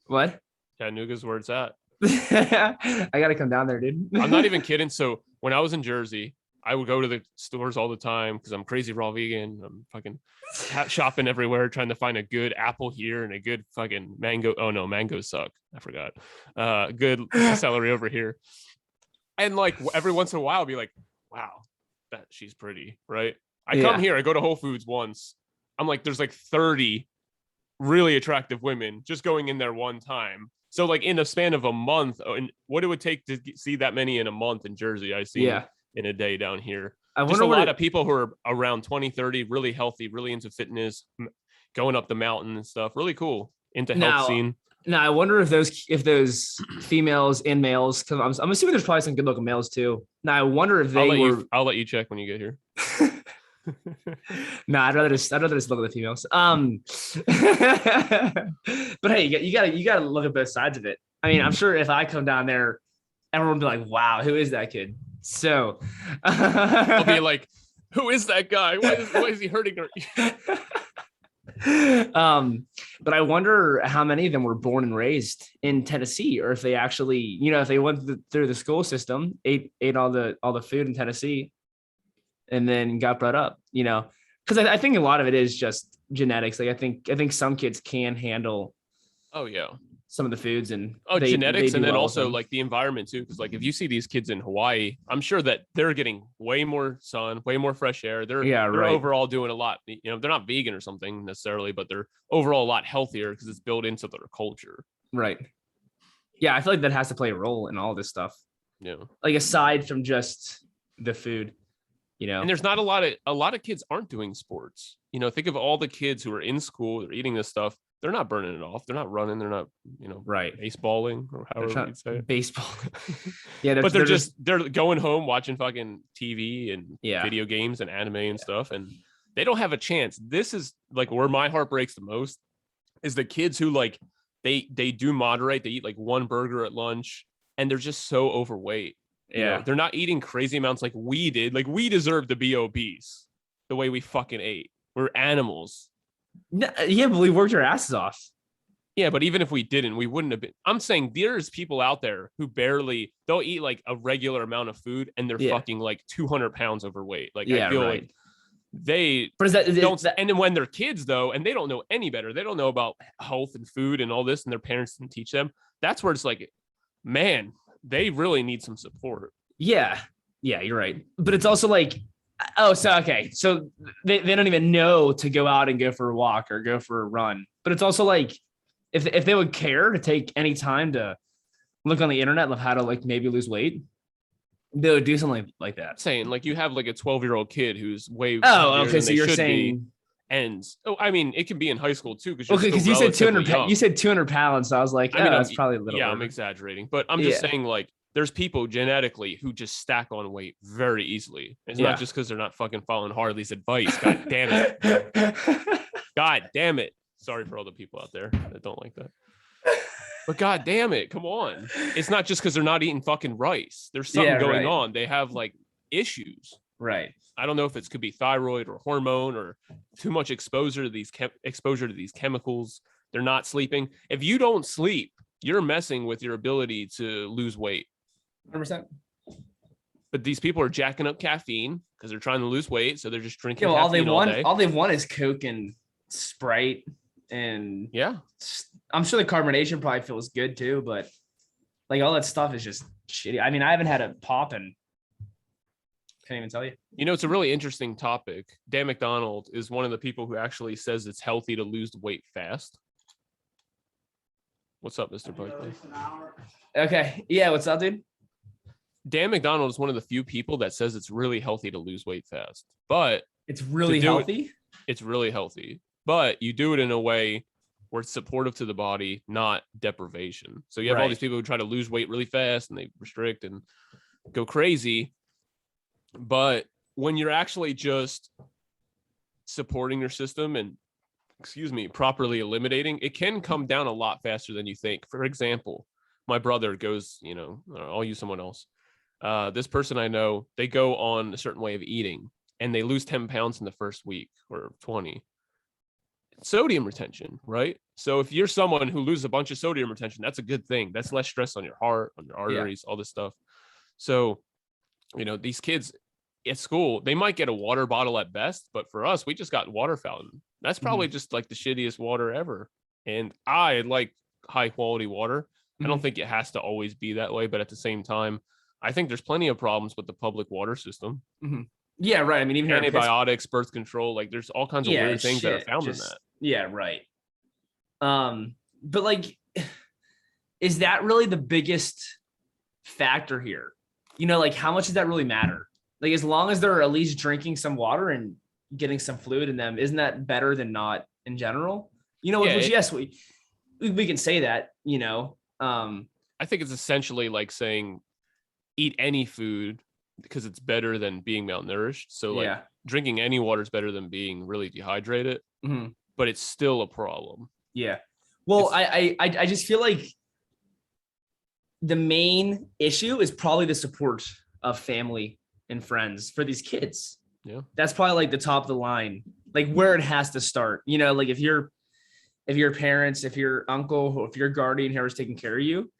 What? Chattanooga's where it's at. I gotta come down there, dude. I'm not even kidding. So when I was in Jersey, I would go to the stores all the time because I'm crazy raw vegan. I'm fucking shopping everywhere, trying to find a good apple here and a good fucking mango. Oh no, mangoes suck. I forgot. Good celery over here. And like every once in a while, I'll be like, wow, she's pretty, right? I come here, I go to Whole Foods once. I'm like, there's like 30 really attractive women just going in there one time. So like in a span of a month, and what it would take to see that many in a month in Jersey, I see in a day down here. Just a lot of people who are around 20, 30, really healthy, really into fitness, going up the mountain and stuff. Really cool. Into health scene. Now I wonder if those females and males, because I'm assuming there's probably some good looking males too. Now I wonder if I'll let you check when you get here. No, I'd rather just look at the females. But hey, you gotta look at both sides of it. I mean, I'm sure if I come down there, everyone will be like, "Wow, who is that kid?" So I'll be like, "Who is that guy? Why is he hurting her?" But I wonder how many of them were born and raised in Tennessee, or if they actually, if they went through the school system, ate all the food in Tennessee, and then got brought up, because I think a lot of it is just genetics. Like I think some kids can handle Oh yeah. some of the foods, and they genetics, do and then well with also them. like the environment too. Because like if you see these kids in Hawaii, I'm sure that they're getting way more sun, way more fresh air. They're Yeah, they're right, overall doing a lot. They're not vegan or something necessarily, but they're overall a lot healthier because it's built into their culture. right. Yeah, I feel like that has to play a role in all this stuff. Yeah. Like aside from just the food, And there's not a lot of kids aren't doing sports. Think of all the kids who are in school, they're eating this stuff. They're not burning it off. They're not running. They're not, right. baseballing or They're however you'd say it. baseball. Yeah, But they're going home watching fucking TV and Yeah. video games and anime and stuff, and they don't have a chance. This is like where my heart breaks the most is the kids who like they do moderate. They eat like one burger at lunch, and they're just so overweight. Yeah. They're not eating crazy amounts like we did. Like we deserve to be obese the way we fucking ate. We're animals. Yeah, but we worked our asses off. Yeah, but even if we didn't, we wouldn't have been. I'm saying there's people out there who they'll eat like a regular amount of food and they're fucking like 200 pounds overweight. Like I feel like they but and then when they're kids though, and they don't know any better, they don't know about health and food and all this, and their parents didn't teach them. That's where it's like, man, they really need some support. Yeah, you're right. But it's also like, so they don't even know to go out and go for a walk or go for a run. But it's also like, if they would care to take any time to look on the internet of how to like maybe lose weight, they would do something like that. Saying like you have like a 12-year-old kid who's way okay, so you're saying I mean it can be in high school too because you said 200 you said 200 pounds, so I was like, that's probably a little I'm exaggerating, but I'm just saying like there's people genetically who just stack on weight very easily. It's not just because they're not fucking following Harley's advice. God damn it. God damn it. Sorry for all the people out there that don't like that. But god damn it, come on. It's not just because they're not eating fucking rice. There's something going on. They have like issues. Right. I don't know if it could be thyroid or hormone or too much exposure to these chemicals. They're not sleeping. If you don't sleep, you're messing with your ability to lose weight. 100%. But these people are jacking up caffeine because they're trying to lose weight, so they're just drinking. All they want is Coke and Sprite, and I'm sure the carbonation probably feels good too, but like all that stuff is just shitty. I mean, I haven't had a pop and can't even tell you. It's a really interesting topic. Dan McDonald is one of the people who actually says it's healthy to lose weight fast. What's up, Mr. Blakely? Okay. Yeah, what's up, dude? Dan McDonald is one of the few people that says it's really healthy to lose weight fast. But it's really healthy? It's really healthy. But you do it in a way where it's supportive to the body, not deprivation. So you have all these people who try to lose weight really fast and they restrict and go crazy. But when you're actually just supporting your system and, properly eliminating, it can come down a lot faster than you think. For example, my brother goes, I'll use someone else. This person I know, they go on a certain way of eating and they lose 10 pounds in the first week or 20. Sodium retention, right? So if you're someone who loses a bunch of sodium retention, that's a good thing. That's less stress on your heart, on your arteries, all this stuff. So, these kids at school, they might get a water bottle at best, but for us, we just got water fountain. That's probably just like the shittiest water ever. And I like high quality water. I don't think it has to always be that way, but at the same time, I think there's plenty of problems with the public water system. Yeah, right. I mean, even antibiotics, birth control, like there's all kinds of weird things that are found in that. Yeah, right. But like, is that really the biggest factor here? Like how much does that really matter? Like as long as they're at least drinking some water and getting some fluid in them, isn't that better than not in general? Yes, we can say that, I think it's essentially like saying eat any food because it's better than being malnourished. So like drinking any water is better than being really dehydrated, but it's still a problem. Yeah. Well, I just feel like the main issue is probably the support of family and friends for these kids. Yeah. That's probably like the top of the line like where it has to start. You know, like if your parents, if your uncle, or if your guardian, whoever's taking care of you,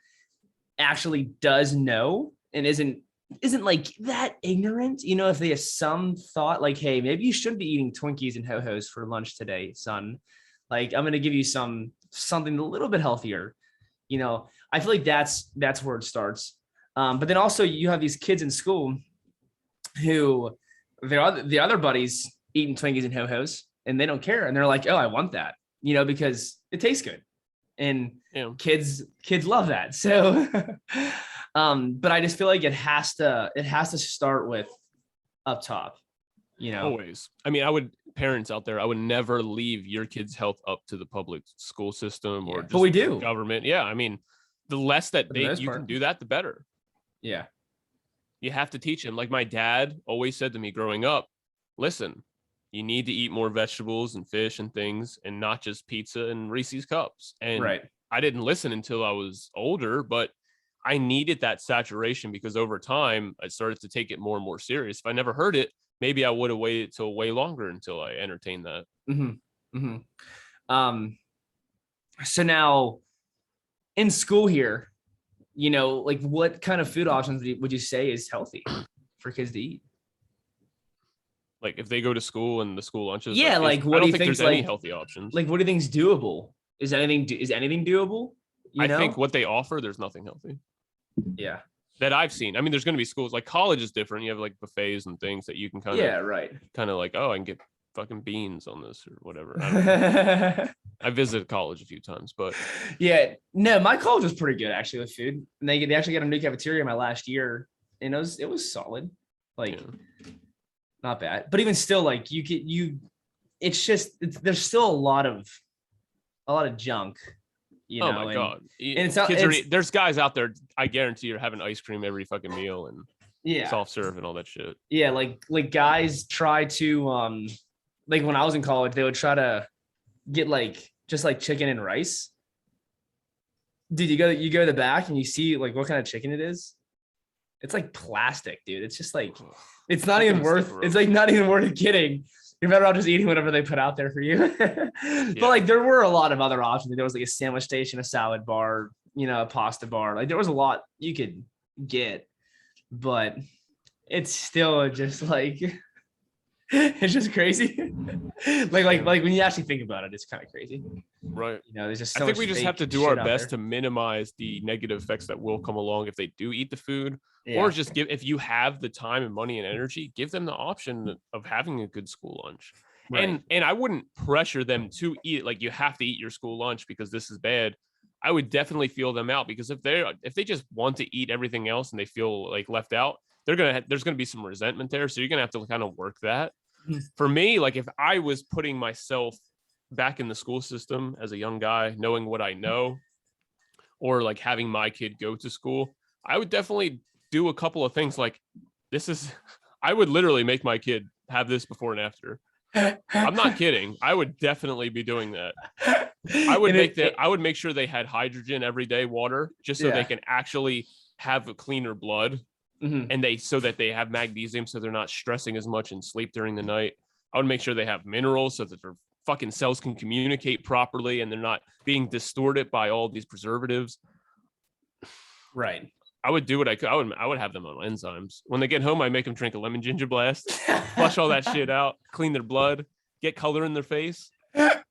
actually does know and isn't like that ignorant, you know, if they have some thought like, hey, maybe you should be eating Twinkies and Ho-Hos for lunch today, son. Like, I'm gonna give you something a little bit healthier. You know, I feel like that's where it starts. But then also you have these kids in school who the other buddies eating Twinkies and Ho-Hos and they don't care. And they're like, oh, I want that, you know, because it tastes good. And kids love that. So, but I just feel like it has to start with up top, you know. Always. I mean, parents out there, I would never leave your kid's health up to the public school system or just but we do. Government. Yeah. I mean, the less that you part. can do that, the better. Yeah. You have to teach them. Like my dad always said to me growing up, listen, you need to eat more vegetables and fish and things and not just pizza and Reese's cups. And I didn't listen until I was older, but I needed that saturation because over time I started to take it more and more serious. If I never heard it, maybe I would have waited till way longer until I entertained that. Mm-hmm. Mm-hmm. So now in school here, you know, like what kind of food options would you say is healthy for kids to eat? Like if they go to school and the school lunches, yeah, like what do you think there's any healthy options? Like what do you think is doable? Is anything doable? I think what they offer, there's nothing healthy. Yeah, that I've seen. I mean, there's going to be schools like college is different. You have like buffets and things that you can kind of like, oh, I can get fucking beans on this or whatever. I visited college a few times, but yeah, no, my college was pretty good actually with food. And they actually got a new cafeteria my last year, and it was solid, like not bad. But even still, like there's still a lot of junk. You know, oh my god! And there's guys out there. I guarantee you're having ice cream every fucking meal and soft serve and all that shit. Yeah, like guys try to like when I was in college, they would try to get like just like chicken and rice. Dude, you go to the back and you see like what kind of chicken it is. It's like plastic, dude. It's just like it's not even worth. It's like not even worth getting. You're better off just eating whatever they put out there for you. But like there were a lot of other options. There was like a sandwich station, a salad bar, you know, a pasta bar. Like there was a lot you could get, but it's still just like it's just crazy. like when you actually think about it, it's kind of crazy. Right. You know, there's just I think we just have to do our best to minimize the negative effects that will come along if they do eat the food. Or just if you have the time and money and energy, give them the option of having a good school lunch. Right. And I wouldn't pressure them to eat like you have to eat your school lunch because this is bad. I would definitely feel them out because if they just want to eat everything else and they feel like left out, there's gonna be some resentment there. So you're gonna have to kind of work that. For me, like if I was putting myself back in the school system as a young guy, knowing what I know, or like having my kid go to school, I would definitely do a couple of things like I would literally make my kid have this before and after. I'm not kidding. I would definitely be doing that. I would make sure they had hydrogen every day, water, just so they can actually have a cleaner blood. Mm-hmm. And so that they have magnesium so they're not stressing as much and sleep during the night. I would make sure they have minerals so that their fucking cells can communicate properly and they're not being distorted by all these preservatives. Right. I would do what I could. I would have them on enzymes. When they get home, I make them drink a lemon ginger blast, flush all that shit out, clean their blood, get color in their face. Oh,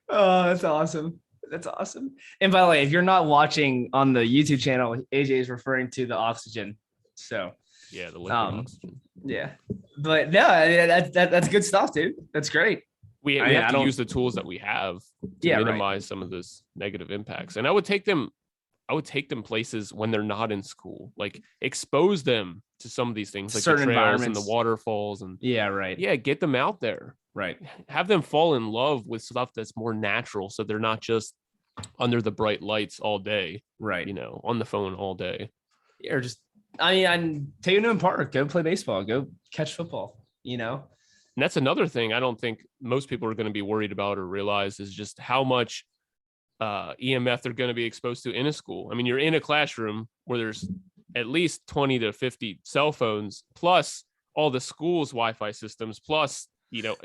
that's awesome. That's awesome. And by the way, if you're not watching on the YouTube channel, AJ is referring to the oxygen. So yeah, the liquid oxygen. Yeah, but no, that's good stuff, dude. That's great. We have to use the tools that we have to minimize some of this negative impacts. And I would take them places when they're not in school, like expose them to some of these things, like certain the trails and the waterfalls and get them out there. Right. Have them fall in love with stuff that's more natural. So they're not just under the bright lights all day. Right. You know, on the phone all day. Or just, I'm taking them to a park, go play baseball, go catch football, you know? And that's another thing I don't think most people are going to be worried about or realize is just how much EMF they're going to be exposed to in a school. I mean, you're in a classroom where there's at least 20 to 50 cell phones, plus all the school's Wi-Fi systems, plus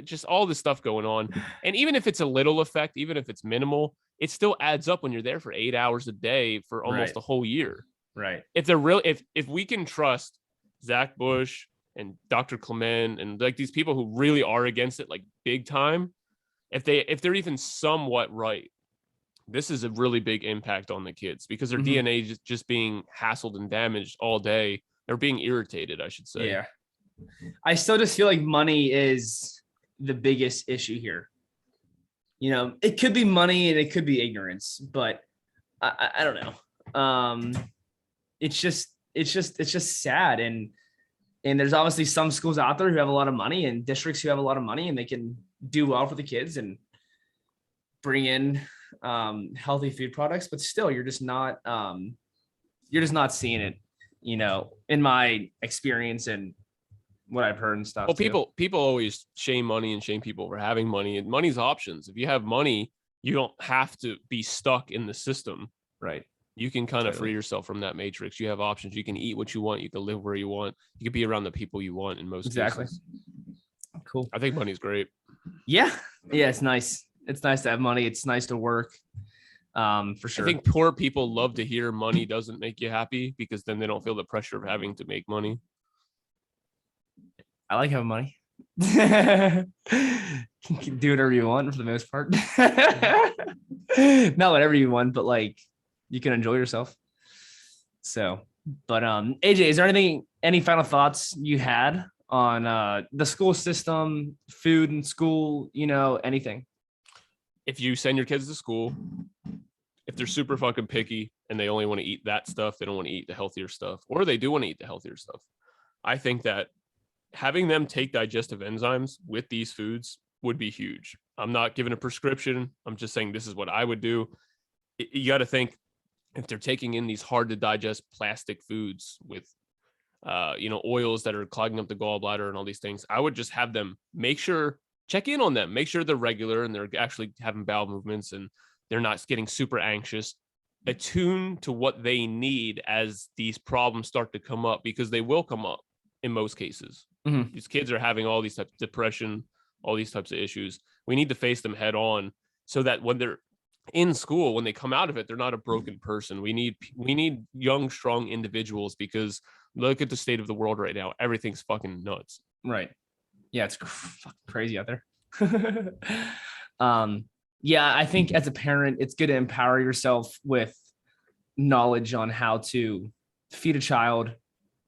just all this stuff going on. And even if it's a little effect, even if it's minimal, it still adds up when you're there for 8 hours a day for almost a whole year. Right. If they're real, if we can trust Zach Bush and Dr. Clement and like these people who really are against it, like big time, if they're even somewhat right, this is a really big impact on the kids because their DNA is just being hassled and damaged all day. They're being irritated, I should say. Yeah. I still just feel like money is the biggest issue here. It could be money and it could be ignorance, but I don't know. It's just sad. And there's obviously some schools out there who have a lot of money and districts who have a lot of money and they can do well for the kids and bring in healthy food products, but still you're just not seeing it, in my experience and what I've heard and stuff. Well, people always shame money and shame people for having money, and money's options. If you have money, you don't have to be stuck in the system. Right. You can kind of free yourself from that matrix. You have options. You can eat what you want. You can live where you want. You can be around the people you want in most cases. Cool. I think money's great. Yeah. Yeah. It's nice. It's nice to have money. It's nice to work. For sure. I think poor people love to hear money doesn't make you happy because then they don't feel the pressure of having to make money. I like having money. You can do whatever you want for the most part. Not whatever you want, but like you can enjoy yourself. So, but AJ, is there any final thoughts you had on the school system, food in school, anything? If you send your kids to school, if they're super fucking picky and they only want to eat that stuff, they don't want to eat the healthier stuff, or they do want to eat the healthier stuff, I think that having them take digestive enzymes with these foods would be huge. I'm not giving a prescription. I'm just saying this is what I would do. You got to think if they're taking in these hard to digest plastic foods with, oils that are clogging up the gallbladder and all these things, I would just have them check in on them, make sure they're regular and they're actually having bowel movements and they're not getting super anxious. Attune to what they need as these problems start to come up, because they will come up in most cases. Mm-hmm. These kids are having all these types of depression, all these types of issues. We need to face them head on so that when they're in school, when they come out of it, they're not a broken person. We need young, strong individuals, because look at the state of the world right now. Everything's fucking nuts. Right. Yeah, it's fucking crazy out there. Yeah, I think as a parent, it's good to empower yourself with knowledge on how to feed a child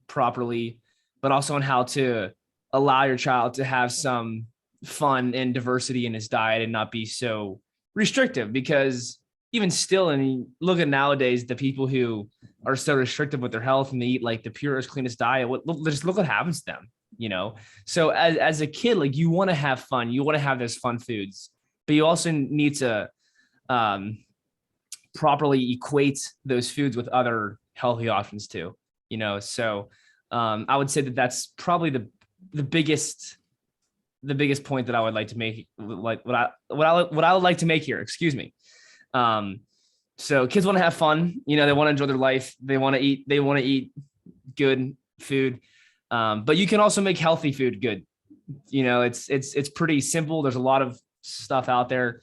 properly, but also on how to allow your child to have some fun and diversity in his diet and not be so restrictive. Because even still, look at nowadays, the people who are so restrictive with their health and they eat like the purest, cleanest diet, just look what happens to them, So as a kid, like you want to have fun, you want to have those fun foods, but you also need to properly equate those foods with other healthy options too, So I would say that that's probably the biggest point that I would like to make, like what I would like to make here. Excuse me. So kids want to have fun, they want to enjoy their life. They want to eat good food. But you can also make healthy food good. It's pretty simple. There's a lot of stuff out there,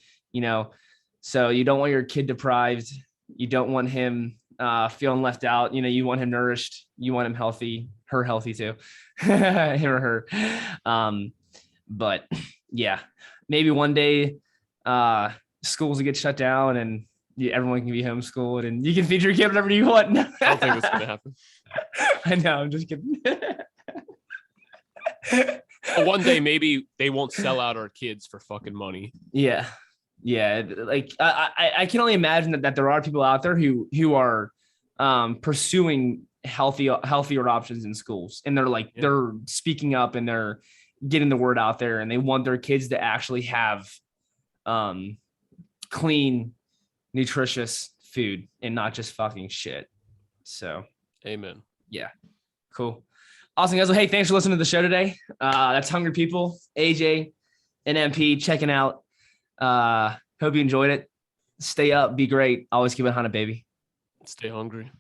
so you don't want your kid deprived. You don't want him feeling left out. You want him nourished. You want him healthy, her healthy too, him or her. But yeah, maybe one day schools will get shut down and everyone can be homeschooled and you can feed your kid whatever you want. I don't think that's going to happen. I know. I'm just kidding. One day, maybe they won't sell out our kids for fucking money. Yeah. Yeah. Like I can only imagine that there are people out there who are pursuing healthier options in schools. And they're speaking up and they're getting the word out there, and they want their kids to actually have clean, nutritious food and not just fucking shit. So amen. Yeah. Cool. Awesome, guys. Well, hey, thanks for listening to the show today. That's Hungry People, AJ and MP checking out. Hope you enjoyed it. Stay up, be great. Always keep it HUNNIT, baby. Stay hungry.